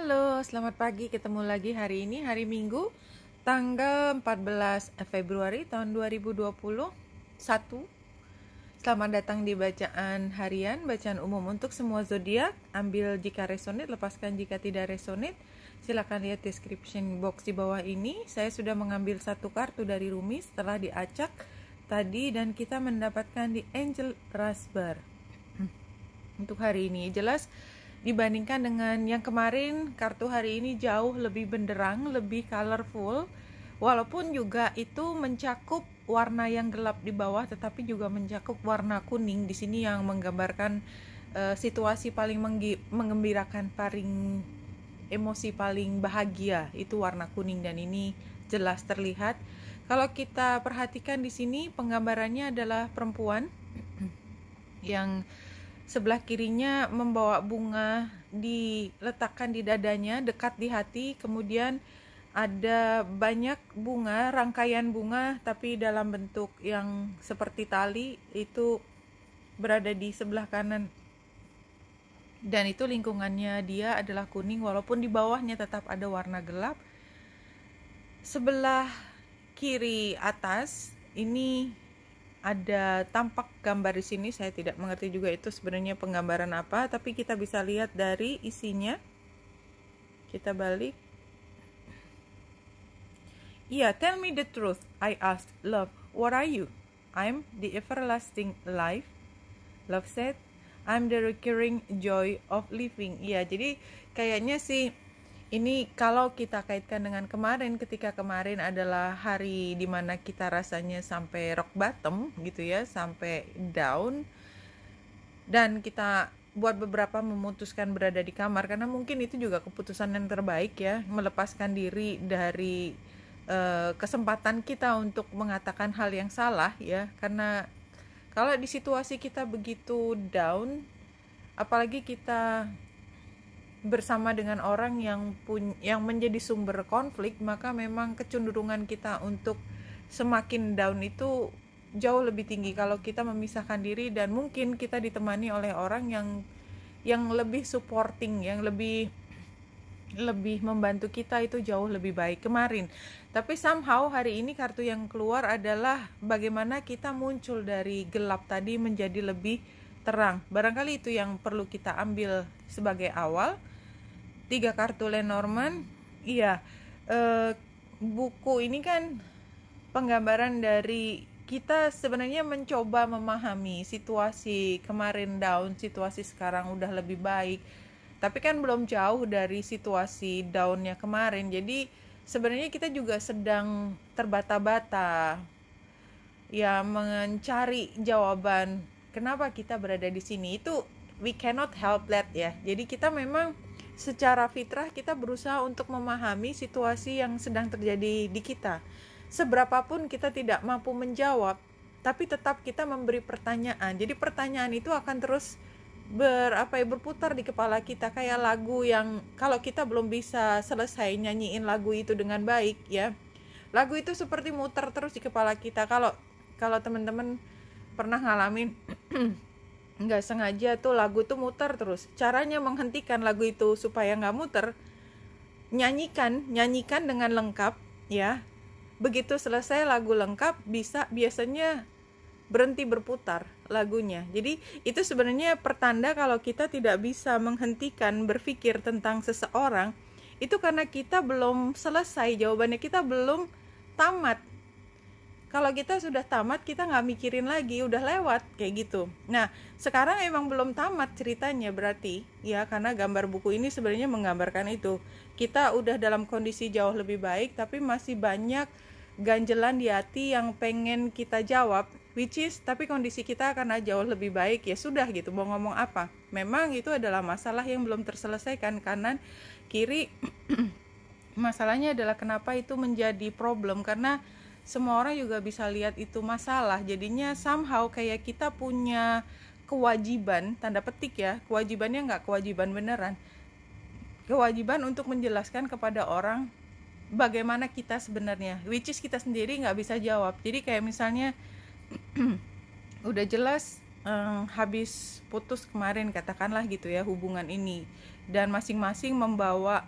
Halo, selamat pagi. Ketemu lagi hari ini, hari Minggu, tanggal 14 Februari tahun 2021. Selamat datang di bacaan harian, bacaan umum untuk semua zodiak. Ambil jika resonate, lepaskan jika tidak resonate. Silakan lihat description box di bawah ini. Saya sudah mengambil satu kartu dari Rumi setelah diacak tadi dan kita mendapatkan di Angel Raspberry. Untuk hari ini jelas dibandingkan dengan yang kemarin, kartu hari ini jauh lebih benderang, lebih colorful. Walaupun juga itu mencakup warna yang gelap di bawah, tetapi juga mencakup warna kuning di sini yang menggambarkan situasi paling menggembirakan, paling emosi paling bahagia itu warna kuning, dan ini jelas terlihat. Kalau kita perhatikan di sini penggambarannya adalah perempuan yang sebelah kirinya membawa bunga diletakkan di dadanya, dekat di hati. Kemudian ada banyak bunga, rangkaian bunga, tapi dalam bentuk yang seperti tali, itu berada di sebelah kanan. Dan itu lingkungannya dia adalah kuning, walaupun di bawahnya tetap ada warna gelap. Sebelah kiri atas ini ada tampak gambar di sini, saya tidak mengerti juga itu sebenarnya penggambaran apa, tapi kita bisa lihat dari isinya. Kita balik. Yeah, tell me the truth, I asked. Love, what are you? I'm the everlasting life. Love said, I'm the recurring joy of living. Iya, jadi kayaknya sih ini kalau kita kaitkan dengan kemarin, ketika kemarin adalah hari dimana kita rasanya sampai rock bottom gitu ya, sampai down, dan kita buat beberapa memutuskan berada di kamar, karena mungkin itu juga keputusan yang terbaik ya, melepaskan diri dari kesempatan kita untuk mengatakan hal yang salah ya, karena kalau di situasi kita begitu down, apalagi kita bersama dengan orang yang menjadi sumber konflik, maka memang kecenderungan kita untuk semakin down itu jauh lebih tinggi kalau kita memisahkan diri, dan mungkin kita ditemani oleh orang yang lebih supporting, yang lebih membantu kita, itu jauh lebih baik kemarin. Tapi somehow hari ini kartu yang keluar adalah bagaimana kita muncul dari gelap tadi menjadi lebih terang. Barangkali itu yang perlu kita ambil sebagai awal. 3 kartu Lenormand. Iya, buku ini kan penggambaran dari kita sebenarnya mencoba memahami situasi kemarin down, situasi sekarang udah lebih baik, tapi kan belum jauh dari situasi downnya kemarin. Jadi sebenarnya kita juga sedang terbata-bata ya, mencari jawaban kenapa kita berada di sini. Itu we cannot help that ya. Jadi kita memang secara fitrah kita berusaha untuk memahami situasi yang sedang terjadi di kita. Seberapapun kita tidak mampu menjawab, tapi tetap kita memberi pertanyaan. Jadi pertanyaan itu akan terus berputar di kepala kita, kayak lagu yang kalau kita belum bisa selesai nyanyiin lagu itu dengan baik ya, lagu itu seperti muter terus di kepala kita. Kalau teman-teman pernah ngalamin nggak sengaja tuh lagu tuh muter terus, caranya menghentikan lagu itu supaya nggak muter, nyanyikan dengan lengkap ya. Begitu selesai lagu lengkap, biasanya berhenti berputar lagunya. Jadi itu sebenarnya pertanda kalau kita tidak bisa menghentikan berpikir tentang seseorang, itu karena kita belum selesai jawabannya, kita belum tamat. Kalau kita sudah tamat, kita nggak mikirin lagi, udah lewat kayak gitu. Nah, sekarang emang belum tamat ceritanya berarti ya, karena gambar buku ini sebenarnya menggambarkan itu. Kita udah dalam kondisi jauh lebih baik, tapi masih banyak ganjelan di hati yang pengen kita jawab, tapi kondisi kita karena jauh lebih baik, ya sudah gitu, mau ngomong apa. Memang itu adalah masalah yang belum terselesaikan, kanan kiri. Masalahnya adalah kenapa itu menjadi problem, karena semua orang juga bisa lihat itu masalah. Jadinya somehow kayak kita punya kewajiban, tanda petik ya, kewajibannya nggak kewajiban beneran, kewajiban untuk menjelaskan kepada orang bagaimana kita sebenarnya, which is kita sendiri nggak bisa jawab. Jadi kayak misalnya udah jelas habis putus kemarin katakanlah gitu ya, hubungan ini dan masing-masing membawa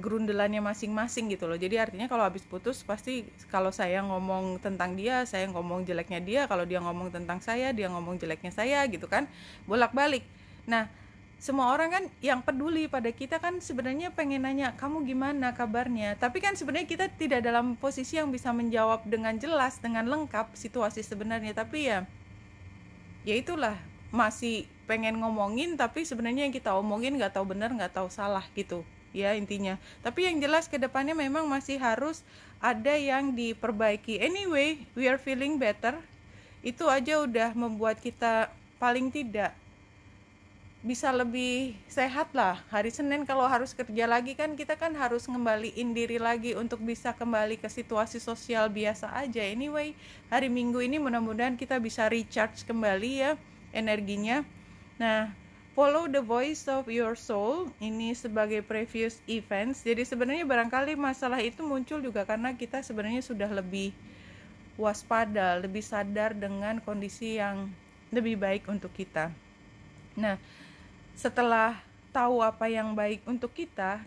gerundelannya masing-masing gitu loh. Jadi artinya kalau habis putus pasti kalau saya ngomong tentang dia, saya ngomong jeleknya dia, kalau dia ngomong tentang saya, dia ngomong jeleknya saya gitu kan, bolak-balik. Nah, semua orang kan yang peduli pada kita kan sebenarnya pengen nanya kamu gimana kabarnya, tapi kan sebenarnya kita tidak dalam posisi yang bisa menjawab dengan jelas, dengan lengkap situasi sebenarnya. Tapi ya itulah, masih pengen ngomongin tapi sebenarnya yang kita omongin nggak tahu benar nggak tahu salah gitu ya intinya. Tapi yang jelas kedepannya memang masih harus ada yang diperbaiki. Anyway, we are feeling better, itu aja udah membuat kita paling tidak bisa lebih sehat lah. Hari Senin kalau harus kerja lagi kan kita kan harus ngembaliin diri lagi untuk bisa kembali ke situasi sosial biasa aja. Anyway, hari Minggu ini mudah-mudahan kita bisa recharge kembali ya energinya. Nah, follow the voice of your soul ini sebagai previous events. Jadi sebenarnya barangkali masalah itu muncul juga karena kita sebenarnya sudah lebih waspada, lebih sadar dengan kondisi yang lebih baik untuk kita. Nah, setelah tahu apa yang baik untuk kita,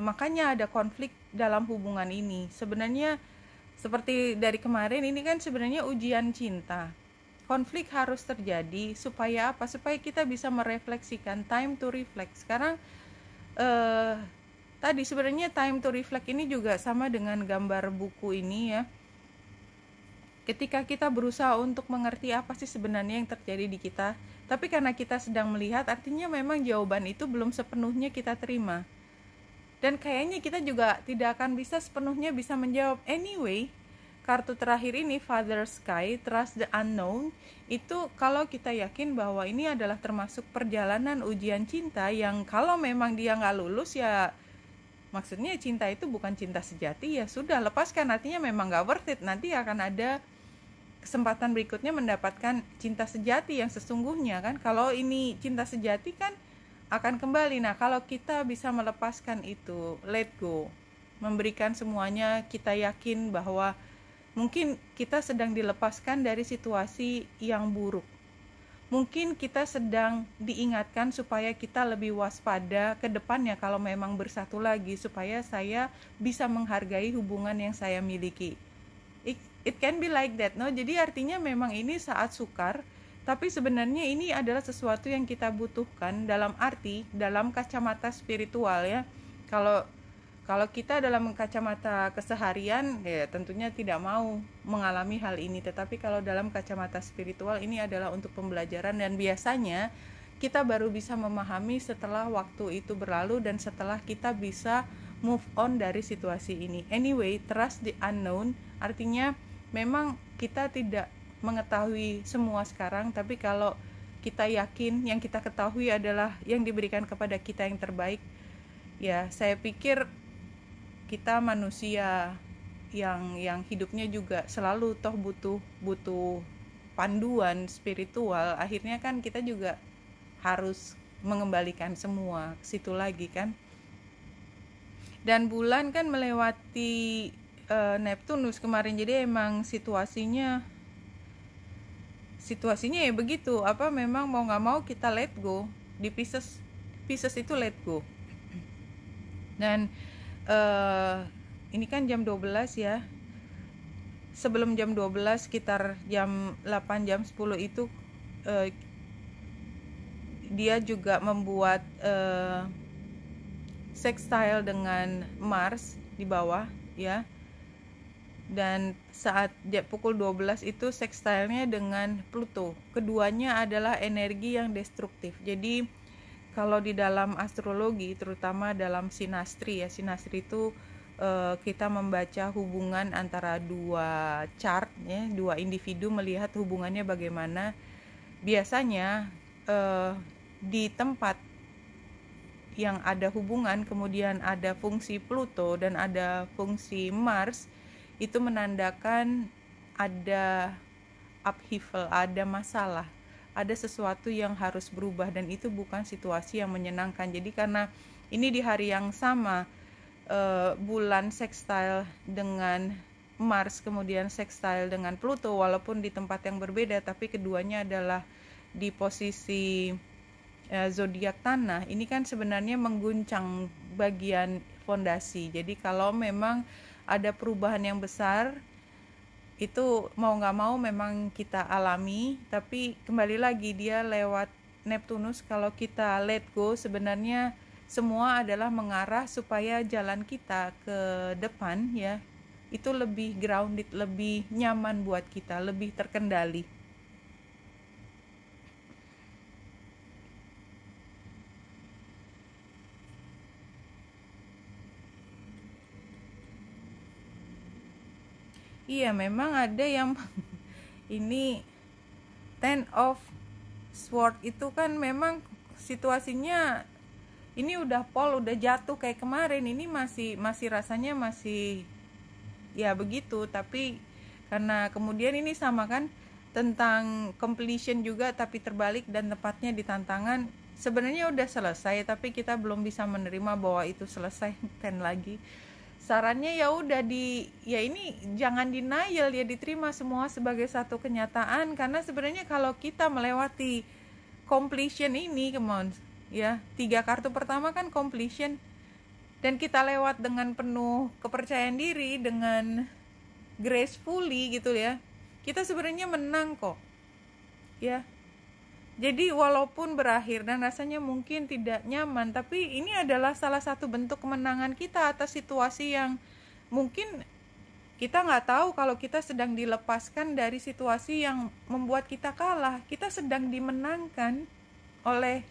makanya ada konflik dalam hubungan ini. Sebenarnya seperti dari kemarin ini kan sebenarnya ujian cinta. Konflik harus terjadi supaya apa? Supaya kita bisa merefleksikan, time to reflect. Sekarang tadi sebenarnya time to reflect ini juga sama dengan gambar buku ini ya. Ketika kita berusaha untuk mengerti apa sih sebenarnya yang terjadi di kita, tapi karena kita sedang melihat, artinya memang jawaban itu belum sepenuhnya kita terima. Dan kayaknya kita juga tidak akan bisa sepenuhnya bisa menjawab. Anyway, kartu terakhir ini, Father Sky, Trust the Unknown, itu kalau kita yakin bahwa ini adalah termasuk perjalanan ujian cinta yang kalau memang dia nggak lulus ya, maksudnya cinta itu bukan cinta sejati, ya sudah lepaskan, artinya memang nggak worth it. Nanti akan ada kesempatan berikutnya mendapatkan cinta sejati yang sesungguhnya kan. Kalau ini cinta sejati kan akan kembali. Nah, kalau kita bisa melepaskan itu, let go, memberikan semuanya, kita yakin bahwa mungkin kita sedang dilepaskan dari situasi yang buruk. Mungkin kita sedang diingatkan supaya kita lebih waspada ke depannya kalau memang bersatu lagi, supaya saya bisa menghargai hubungan yang saya miliki. It can be like that, no? Jadi artinya memang ini saat sukar, tapi sebenarnya ini adalah sesuatu yang kita butuhkan dalam arti, dalam kacamata spiritual ya. Kalau kita dalam kacamata keseharian, ya tentunya tidak mau mengalami hal ini. Tetapi kalau dalam kacamata spiritual ini adalah untuk pembelajaran, dan biasanya kita baru bisa memahami setelah waktu itu berlalu dan setelah kita bisa move on dari situasi ini. Anyway, trust the unknown, artinya memang kita tidak mengetahui semua sekarang, tapi kalau kita yakin yang kita ketahui adalah yang diberikan kepada kita yang terbaik, ya saya pikir kita manusia yang hidupnya juga selalu toh butuh panduan spiritual. Akhirnya kan kita juga harus mengembalikan semua ke situ lagi kan. Dan bulan kan melewati Neptunus kemarin, jadi emang situasinya ya begitu, memang mau nggak mau kita let go. Di Pisces itu let go. Dan ini kan jam 12 ya, sebelum jam 12 sekitar jam 8 jam 10 itu dia juga membuat sextile dengan Mars di bawah ya. Dan saat pukul 12 itu sextile-nya dengan Pluto. Keduanya adalah energi yang destruktif. Jadi kalau di dalam astrologi, terutama dalam sinastri ya, sinastri itu kita membaca hubungan antara dua chart ya, dua individu, melihat hubungannya bagaimana. Biasanya di tempat yang ada hubungan, kemudian ada fungsi Pluto dan ada fungsi Mars, itu menandakan ada upheaval, ada masalah, ada sesuatu yang harus berubah, dan itu bukan situasi yang menyenangkan. Jadi karena ini di hari yang sama, bulan sextile dengan Mars, kemudian sextile dengan Pluto, walaupun di tempat yang berbeda, tapi keduanya adalah di posisi zodiak tanah ini kan sebenarnya mengguncang bagian fondasi. Jadi kalau memang ada perubahan yang besar, itu mau nggak mau memang kita alami. Tapi kembali lagi dia lewat Neptunus, kalau kita let go, sebenarnya semua adalah mengarah supaya jalan kita ke depan ya itu lebih grounded, lebih nyaman buat kita, lebih terkendali. Iya, memang ada yang ini Ten of Sword itu kan memang situasinya ini udah udah jatuh kayak kemarin, ini masih rasanya masih ya begitu, tapi karena kemudian ini sama kan tentang completion juga tapi terbalik dan tepatnya di tantangan sebenarnya udah selesai tapi kita belum bisa menerima bahwa itu selesai kan lagi. Sarannya ya udah ya ini jangan denial ya, diterima semua sebagai satu kenyataan, karena sebenarnya kalau kita melewati completion ini ya 3 kartu pertama kan completion dan kita lewat dengan penuh kepercayaan diri, dengan gracefully gitu ya, kita sebenarnya menang kok ya. Jadi walaupun berakhir dan rasanya mungkin tidak nyaman, tapi ini adalah salah satu bentuk kemenangan kita atas situasi yang mungkin kita nggak tahu kalau kita sedang dilepaskan dari situasi yang membuat kita kalah. Kita sedang dimenangkan oleh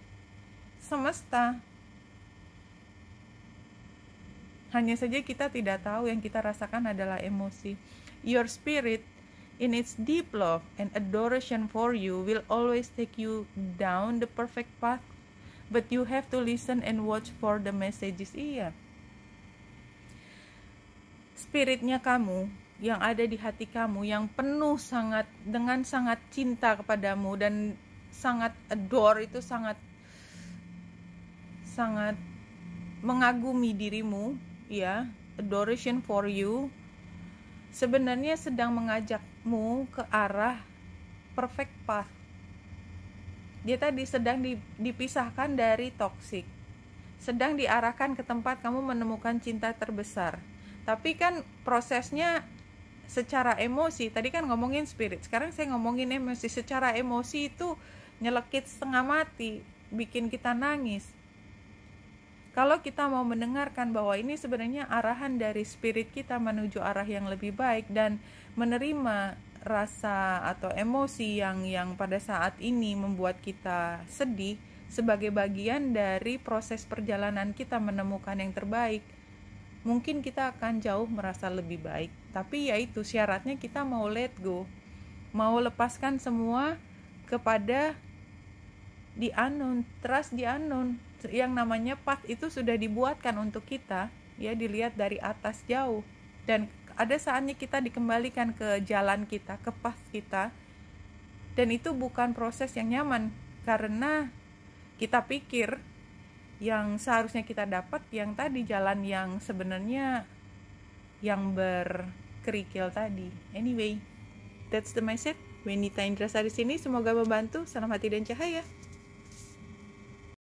semesta. Hanya saja kita tidak tahu, yang kita rasakan adalah emosi. Your spirit in its deep love and adoration for you will always take you down the perfect path, but you have to listen and watch for the messages. Iya, spiritnya kamu yang ada di hati kamu, yang penuh dengan sangat cinta kepadamu dan sangat adore, itu sangat mengagumi dirimu ya, adoration for you, sebenarnya sedang mengajakmu ke arah perfect path. Dia tadi sedang dipisahkan dari toksik, sedang diarahkan ke tempat kamu menemukan cinta terbesar. Tapi kan prosesnya secara emosi, tadi kan ngomongin spirit, sekarang saya ngomongin emosi. Secara emosi itu nyelekit setengah mati, bikin kita nangis. Kalau kita mau mendengarkan bahwa ini sebenarnya arahan dari spirit kita menuju arah yang lebih baik dan menerima rasa atau emosi yang pada saat ini membuat kita sedih sebagai bagian dari proses perjalanan kita menemukan yang terbaik, mungkin kita akan jauh merasa lebih baik. Tapi ya itu syaratnya, kita mau let go, mau lepaskan semua kepada the unknown, trust the unknown. Yang namanya path itu sudah dibuatkan untuk kita ya, dilihat dari atas jauh, dan ada saatnya kita dikembalikan ke jalan kita, ke path kita. Dan itu bukan proses yang nyaman, karena kita pikir yang seharusnya kita dapat yang tadi, jalan yang sebenarnya yang berkerikil tadi. Anyway, that's the message. Wenita Indrasari di sini, semoga membantu. Salam hati dan cahaya.